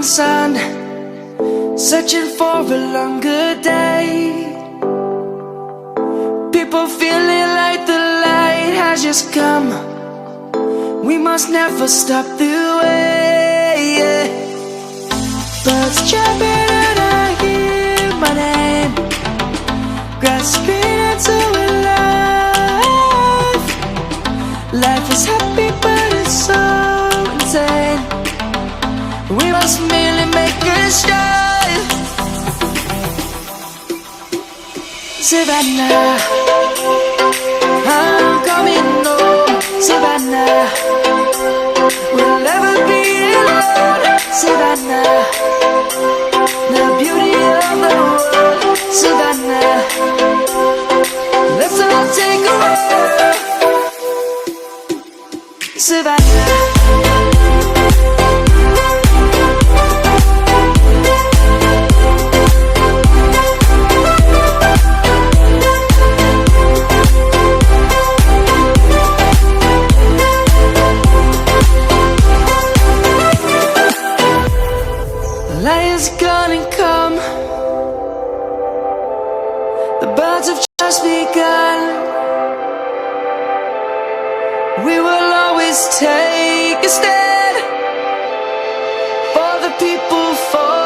morning sun, searching for a longer day. People feeling like the light has just come. We must never stop the way. Birds chirping and I hear my name, grasping into a life. Life is happy but it's so insane. We must merely make a start. Savannah, I'm coming home. Savannah, we'll never be alone. Savannah, the beauty of the world. Savannah, let's all take a walk. Savannah. Light is gonna come. The birds have just begun. We will always take a stand for the people, for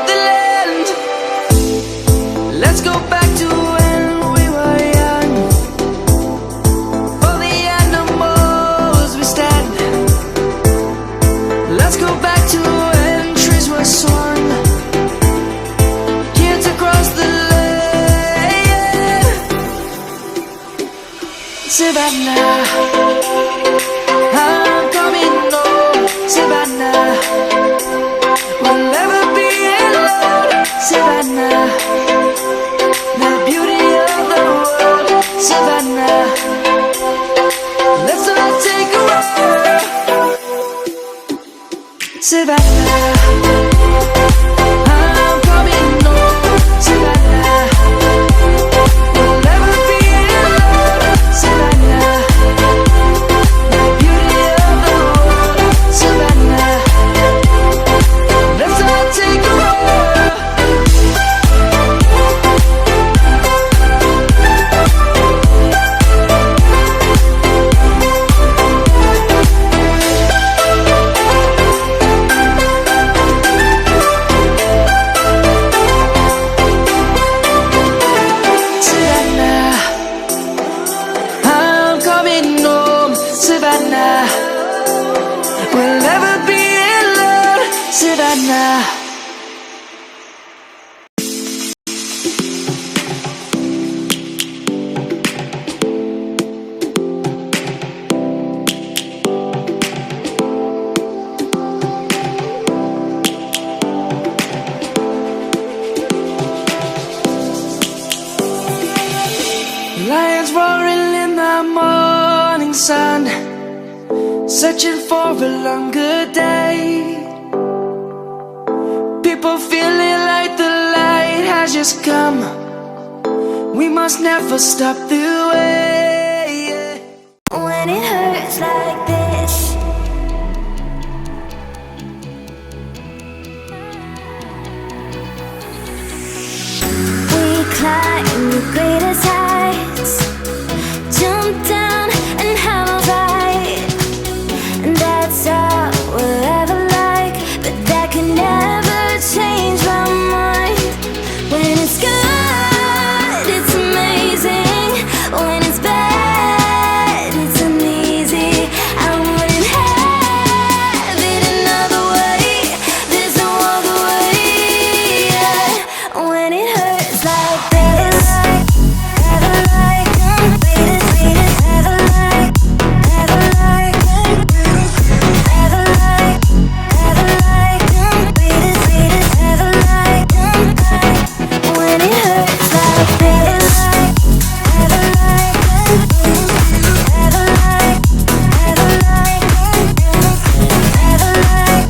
the land. Let's go back to when we were young. For the animals we stand. Let's go back to when trees were swung, kids across the land. Savannah, I'm coming home. Savannah, we'll never be alone. Savannah, the beauty of the world. Savannah, let's all take a walk. Savannah, I'm coming home. Savannah, we'll never be alone. Savannah, the beauty of the world. Savannah, let's all take a walk. Savannah, I'm coming home. Savannah, we'll never be alone. Savannah. Lions roaring in the morning sun, searching for a longer day. People feeling like the light has just come. We must never stop the way. When it hurts like this, we climb the greatest heights, jump down and have a fight. And that's all we'll ever like, but that can never change my mind. When it's good, it's amazing. When it's bad, it's uneasy. I wouldn't have it another way. There's no other way. Yeah. When it hurts like this, never like them. Never like, never like them. Never like, never like them. Never like them. When it hurts like this, never like them. Never like, never like them. Never like,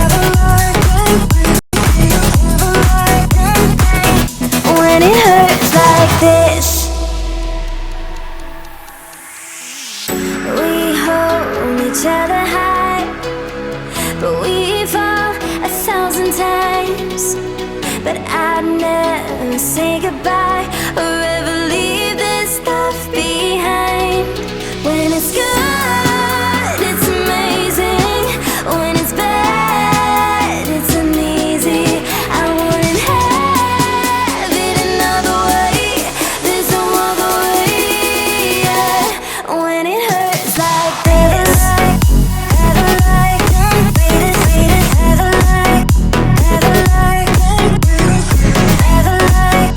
never like them. Never like them. When it hurts like this, we hold each other high, but we fall 1,000 times, but I'd never say goodbye or ever leave this stuff behind. When it's good, it's amazing. When it's bad, it's uneasy. I wouldn't have it another way. There's no other way, yeah. When it hurts like this, ever like ever like ever like ever like ever like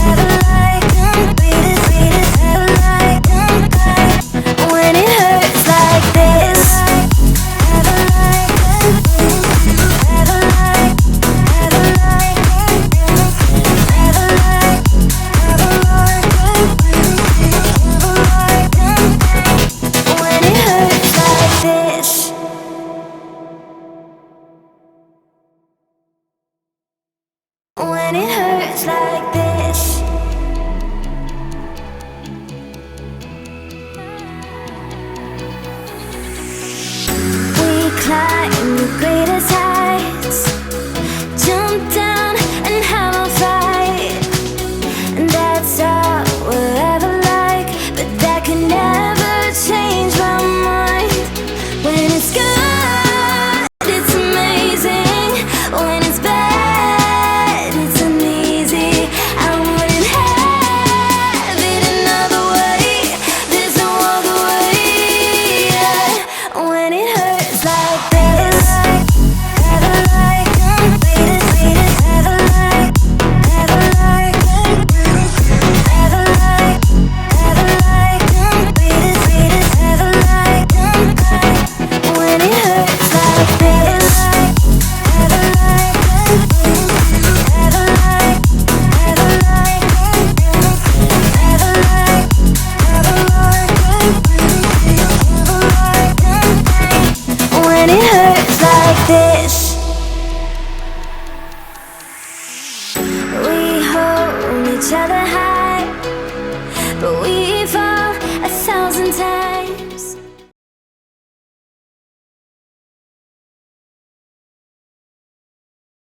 ever like when it hurts like this, ever like ever like ever like ever like ever like when it hurts like this. When it hurts like this. We climb the greatest heights, jump down and have a fight. And that's all we'll ever like, but that can never change my mind. When it's good, it's amazing. When it's bad, it's uneasy. I wouldn't have it another way. There's no other way, yeah. When it hurts like this, ever like ever like ever like ever like ever like ever like when it hurts like this, ever like ever like ever like ever like when it hurts like this. We hold each other high.